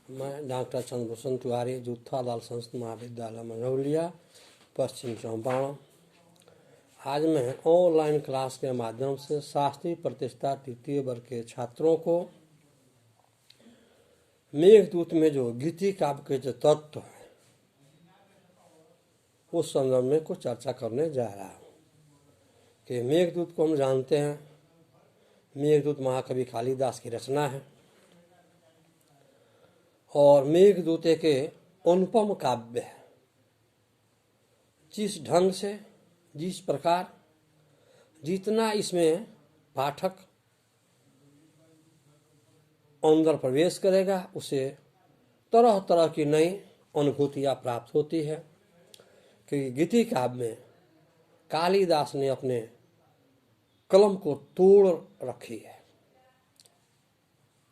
मैं डॉक्टर चंद्रभूषण तिवारी, जूथालाल संस्कृत महाविद्यालय मंझौलिया, पश्चिम चंपारण। आज मैं ऑनलाइन क्लास के माध्यम से शास्त्रीय प्रतिष्ठा तृतीय वर्ग के छात्रों को मेघदूत में जो गीति काव्य के जो तत्व है उस संदर्भ में कुछ चर्चा करने जा रहा हूँ कि मेघदूत को हम जानते हैं। मेघदूत महाकवि कालिदास की रचना है और मेघदूत एक अनुपम काव्य है। जिस ढंग से, जिस प्रकार, जितना इसमें पाठक अंदर प्रवेश करेगा उसे तरह तरह की नई अनुभूतियाँ प्राप्त होती है। क्योंकि गीति काव्य में कालिदास ने अपने कलम को तोड़ रखी है।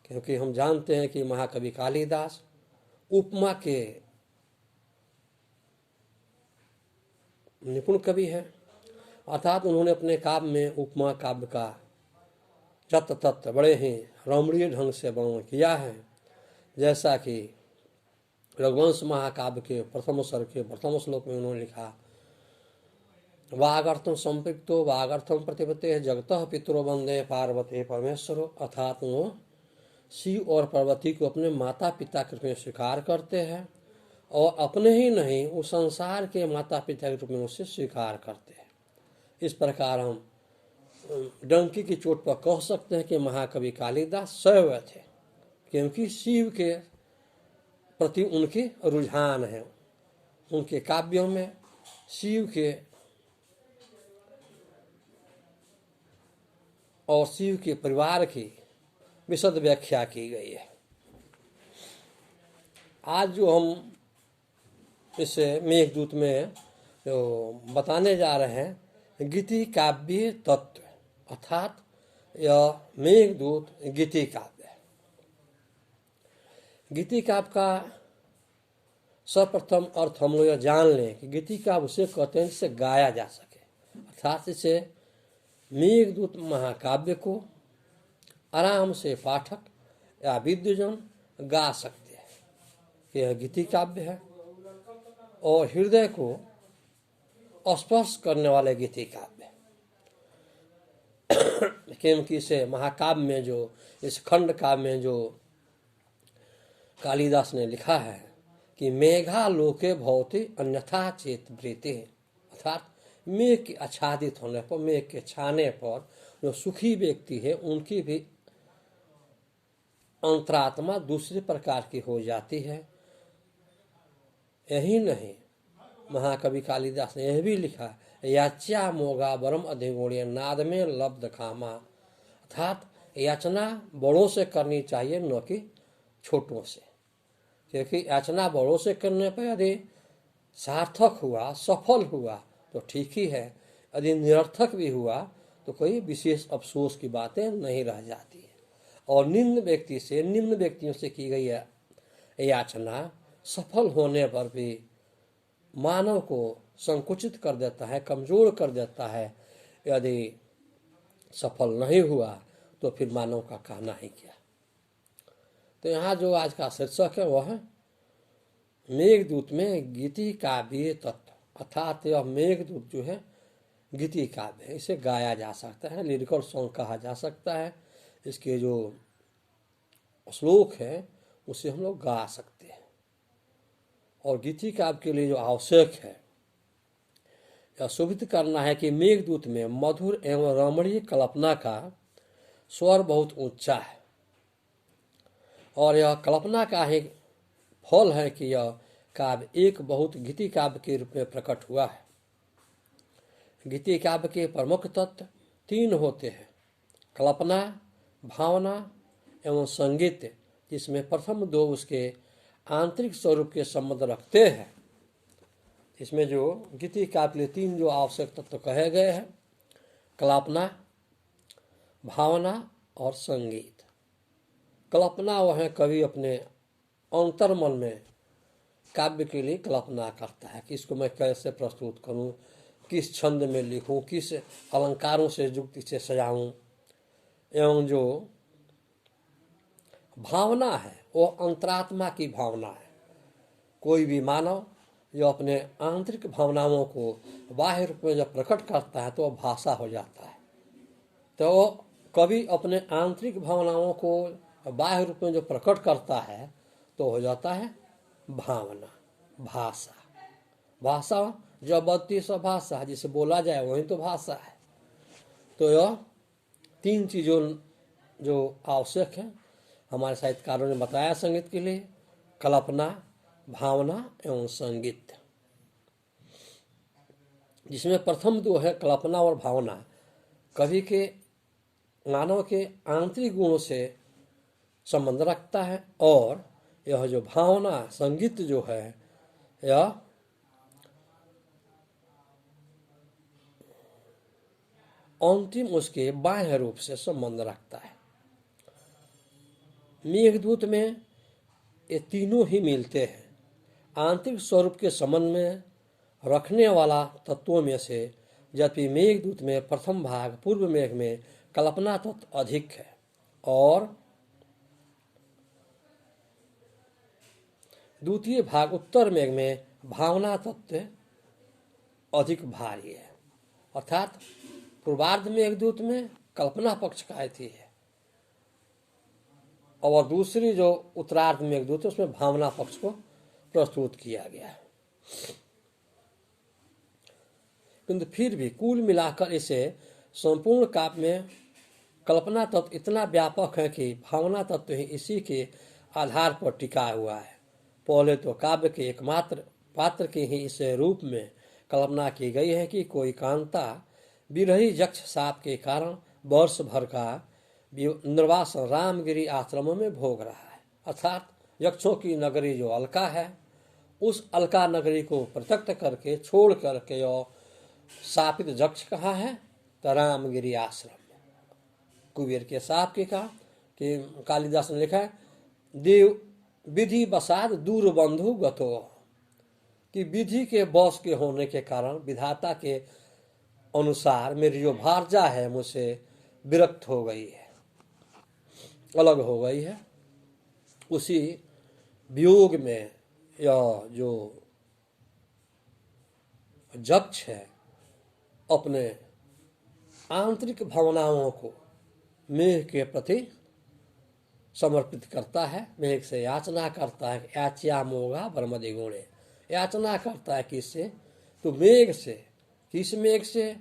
क्योंकि हम जानते हैं कि महाकवि कालिदास उपमा के निपुण कवि है, अर्थात उन्होंने अपने काव्य में उपमा काव्य का जत तत्व बड़े ही रमणीय ढंग से वर्णन किया है। जैसा कि रघुवंश महाकाव्य के प्रथम सर्ग के प्रथम श्लोक में उन्होंने लिखा, वागर्थम संपृक्तो वागर्थम प्रतिपत्ते जगतः पितरो वंदे पार्वती परमेश्वरो। अर्थात वो शिव और पार्वती को अपने माता पिता के रूप में स्वीकार करते हैं और अपने ही नहीं उस संसार के माता पिता के रूप में उसे स्वीकार करते हैं। इस प्रकार हम डंकी की चोट पर कह सकते हैं कि महाकवि कालिदास शैव थे, क्योंकि शिव के प्रति उनके रुझान है। उनके काव्यों में शिव के और शिव के परिवार की विशद व्याख्या की गई है। आज जो हम इस मेघदूत में जो बताने जा रहे हैं गीति काव्य तत्व, अर्थात यह मेघदूत गीति काव्य है। गीति काव्य का सर्वप्रथम अर्थ हम लोग यह जान लें कि गीति काव्य उसे कहते हैं जिसे गाया जा सके। अर्थात इसे मेघदूत महाकाव्य को आराम से पाठक या विद्वजन गा सकते हैं। यह गीति काव्य है और हृदय को स्पर्श करने वाले गीति काव्य। क्योंकि इसे महाकाव्य में जो इस खंड काव्य में जो कालिदास ने लिखा है कि मेघा लोके भवति अन्यथा चेत वृत्ति, अर्थात मेघ के आच्छादित होने पर, मेघ के छाने पर जो सुखी व्यक्ति है उनकी भी अंतरात्मा दूसरे प्रकार की हो जाती है। यही नहीं, महाकवि कालिदास ने यह भी लिखा, याच्या मोगा वरम अधिगुण्य नाद में लब्ध खामा। अर्थात याचना बड़ों से करनी चाहिए न कि छोटों से, क्योंकि याचना बड़ों से करने पर यदि सार्थक हुआ, सफल हुआ तो ठीक ही है, यदि निरर्थक भी हुआ तो कोई विशेष अफसोस की बातें नहीं रह जाती है। और निम्न व्यक्ति से, निम्न व्यक्तियों से की गई याचना सफल होने पर भी मानव को संकुचित कर देता है, कमजोर कर देता है। यदि सफल नहीं हुआ तो फिर मानव का कहना ही क्या। तो यहाँ जो आज का शीर्षक है वह है मेघदूत में गीति काव्य तत्व, अर्थात यह मेघदूत जो है गीति काव्य है, इसे गाया जा सकता है, लिरिकल सॉन्ग कहा जा सकता है। इसके जो श्लोक है उसे हम लोग गा सकते हैं। और गीति काव्य के लिए जो आवश्यक है यह सुविध करना है कि मेघदूत में मधुर एवं रमणीय कल्पना का स्वर बहुत ऊंचा है और यह कल्पना का ही फल है कि यह काव्य एक बहुत गीति काव्य के रूप में प्रकट हुआ है। गीति काव्य के प्रमुख तत्व तीन होते हैं, कल्पना, भावना एवं संगीत, जिसमें प्रथम दो उसके आंतरिक स्वरूप के संबंध रखते हैं। इसमें जो गीति काव्य के लिए तीन जो आवश्यक तत्व कहे गए हैं, कल्पना, भावना और संगीत। कल्पना वह है कवि अपने अंतर्मन में काव्य के लिए कल्पना करता है कि इसको मैं कैसे प्रस्तुत करूं, किस छंद में लिखूं, किस अलंकारों से युक्ति से सजाऊं। एवं जो भावना है वो अंतरात्मा की भावना है। कोई भी मानव जो अपने आंतरिक भावनाओं को बाह्य रूप में जब प्रकट करता है तो वह भाषा हो जाता है। तो कभी अपने आंतरिक भावनाओं को बाह्य रूप में जो प्रकट करता है तो हो जाता है भावना, भाषा। भाषा जब बत्ती सब भाषा जिसे बोला जाए वही तो भाषा है। तो यह तीन चीज़ों जो आवश्यक है हमारे साहित्यकारों ने बताया संगीत के लिए: कल्पना, भावना एवं संगीत। जिसमें प्रथम दो है कल्पना और भावना, कवि के मानव के आंतरिक गुणों से संबंध रखता है, और यह जो भावना संगीत जो है यह अंतिम उसके बाह्य रूप से संबंध रखता है। मेघदूत में ये तीनों ही मिलते हैं। आंतरिक स्वरूप के संबंध में रखने वाला तत्वों में से, जबकि मेघदूत में प्रथम भाग पूर्व मेघ में कल्पना तत्व अधिक है और द्वितीय भाग उत्तर मेघ में भावना तत्व अधिक भारी है। अर्थात पूर्वार्ध मेघदूत में कल्पना पक्ष का है और दूसरी जो उत्तरार्ध मेघदूत है उसमें भावना पक्ष को प्रस्तुत किया गया है। किंतु फिर भी कुल मिलाकर इसे संपूर्ण काव्य में कल्पना तत्व इतना व्यापक है कि भावना तत्व ही इसी के आधार पर टिका हुआ है। पहले तो काव्य के एकमात्र पात्र की ही इस रूप में कल्पना की गई है कि कोई कांता विरही यक्ष शाप के कारण वर्ष भर का निर्वासन रामगिरी आश्रमों में भोग रहा है। अर्थात यक्षों की नगरी जो अलका है, उस अलका नगरी को प्रत्यक्त करके छोड़ करके और शापित यक्ष कहाँ है? तो रामगिरी आश्रम में। कुबेर के शाप के कहा कि कालिदास ने लिखा है, देव विधि बसाद दूर बंधु गतो, कि विधि के बस के होने के कारण विधाता के अनुसार मेरी जो भारजा है मुझसे विरक्त हो गई है, अलग हो गई है। उसी वियोग में यह जो यक्ष है अपने आंतरिक भावनाओं को मेघ के प्रति समर्पित करता है। मेघ से याचना करता है, याच्यामोगा ब्रह्मदि गुणे, याचना करता है किससे? तो मेघ से। किस मेघ से?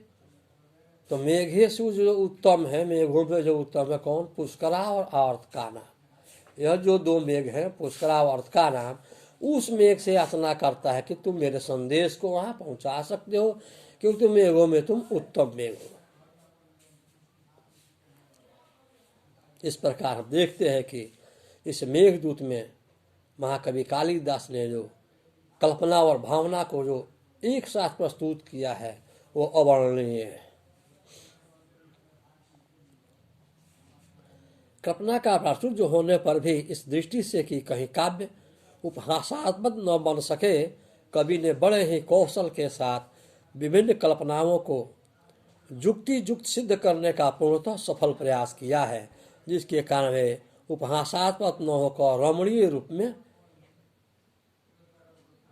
तो मेघेशु जो उत्तम है, मेघों में जो उत्तम है कौन? पुष्करा और आवर्त का नाम। यह जो दो मेघ हैं पुष्करा और आवर्त का नाम, उस मेघ से याचना करता है कि तुम मेरे संदेश को वहां पहुंचा सकते हो, क्योंकि मेघों में तुम उत्तम मेघ हो। इस प्रकार हम देखते हैं कि इस मेघदूत में महाकवि कालिदास ने जो कल्पना और भावना को जो एक साथ प्रस्तुत किया है वो अवर्णनीय है। कल्पना का प्राचुर्य होने पर भी इस दृष्टि से कि कहीं काव्य उपहासात्मक न बन सके, कवि ने बड़े ही कौशल के साथ विभिन्न कल्पनाओं को युक्ति युक्त सिद्ध करने का पूर्णतः सफल प्रयास किया है, जिसके कारण वे उपहासात्मक न होकर रमणीय रूप में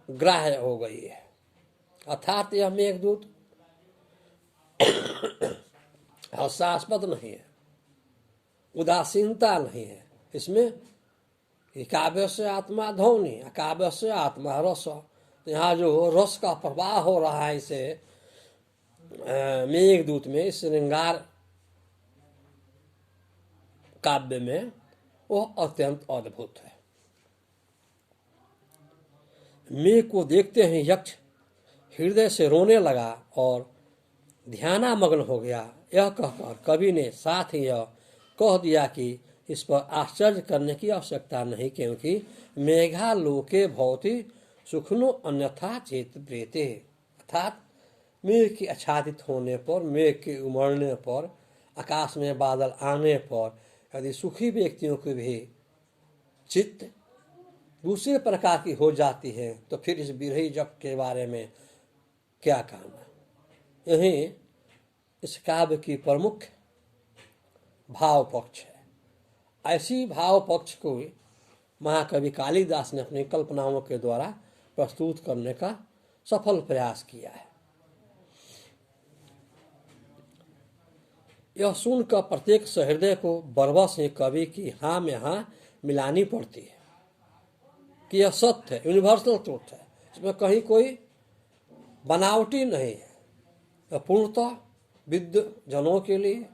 ग्राह्य हो गई है। अर्थात यह मेघदूत हास्यास्पद नहीं है, उदासीनता नहीं है इसमें। काव्य से आत्मा ध्वनि, काव्य से आत्मा रस। यहाँ जो रस का प्रवाह हो रहा है इसे मेघदूत में, इस श्रृंगार काव्य में, वो अत्यंत अद्भुत है। मेघ को देखते ही यक्ष हृदय से रोने लगा और ध्यानामग्न हो गया। यह कहकर कवि ने साथ ही यह कह दिया कि इस पर आश्चर्य करने की आवश्यकता नहीं, क्योंकि मेघालोके भवति सुखनो अन्यथा चेत प्रेते। अर्थात मेघ के आच्छादित होने पर, मेघ के उमड़ने पर, आकाश में बादल आने पर यदि सुखी व्यक्तियों की भी चित्त दूसरे प्रकार की हो जाती है तो फिर इस विरही जप के बारे में क्या कहना। यही इस काव्य की प्रमुख भाव पक्ष है। ऐसी भाव पक्ष को महाकवि कालिदास ने अपनी कल्पनाओं के द्वारा प्रस्तुत करने का सफल प्रयास किया है। यह सुनकर प्रत्येक सहृदय को बरबस ही कवि की हाँ में हाँ मिलानी पड़ती है कि यह सत्य है, यूनिवर्सल ट्रूथ है, इसमें कहीं कोई बनावटी नहीं है। यह पूर्णतः विद्ध जनों के लिए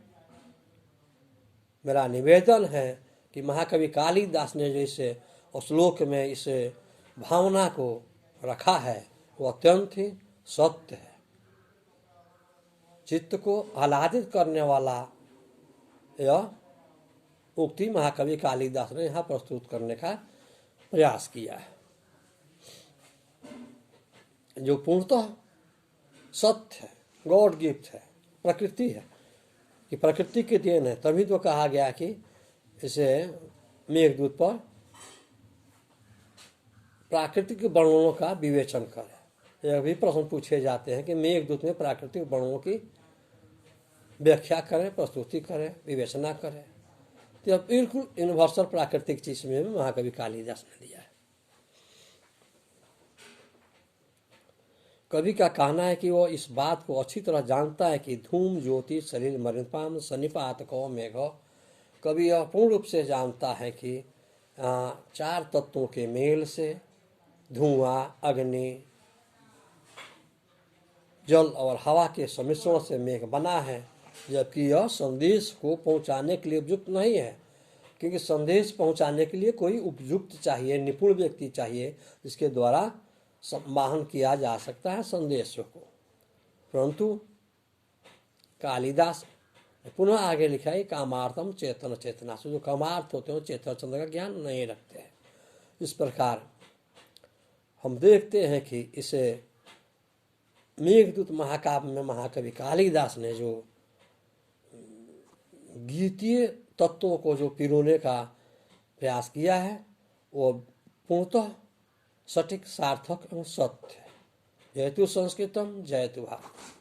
मेरा निवेदन है कि महाकवि कालिदास ने जो इसे श्लोक में इस भावना को रखा है वो अत्यंत ही सत्य है। चित्त को आह्लादित करने वाला यह उक्ति महाकवि कालिदास ने यहाँ प्रस्तुत करने का प्रयास किया है, जो पूर्णतः सत्य है, गॉड गिफ्ट है, प्रकृति है, कि प्रकृति की देन है। तभी तो कहा गया कि इसे मेघदूत पर प्राकृतिक वर्णनों का विवेचन करें। यह भी प्रश्न पूछे जाते हैं कि मेघदूत में प्राकृतिक वर्णनों की व्याख्या करें, प्रस्तुति करें, विवेचना करें। तो यह बिल्कुल यूनिवर्सल प्राकृतिक चीज में महाकवि कालिदास ने दिया है। कवि का कहना है कि वो इस बात को अच्छी तरह जानता है कि धूम ज्योति सलिल मरिपाम सन्निपात को मेघ। कवि यह पूर्ण रूप से जानता है कि चार तत्वों के मेल से धुआं, अग्नि, जल और हवा के सम्मिश्रण से मेघ बना है, जबकि यह संदेश को पहुंचाने के लिए उपयुक्त नहीं है, क्योंकि संदेश पहुंचाने के लिए कोई उपयुक्त चाहिए, निपुण व्यक्ति चाहिए जिसके द्वारा संवाहन किया जा सकता है संदेशों को। परंतु कालिदास पुनः आगे लिखा है कामार्थम चेतन चेतना से, जो कामार्थ होते हैं चेतन चंद्र का ज्ञान नहीं रखते हैं। इस प्रकार हम देखते हैं कि इसे मेघदूत महाकाव्य में महाकवि कालिदास ने जो गीतीय तत्वों को जो पिरोने का प्रयास किया है वो पूर्णतः सटीक, सार्थक एवं सत्य है। जयतु संस्कृतम, जयतु भारत।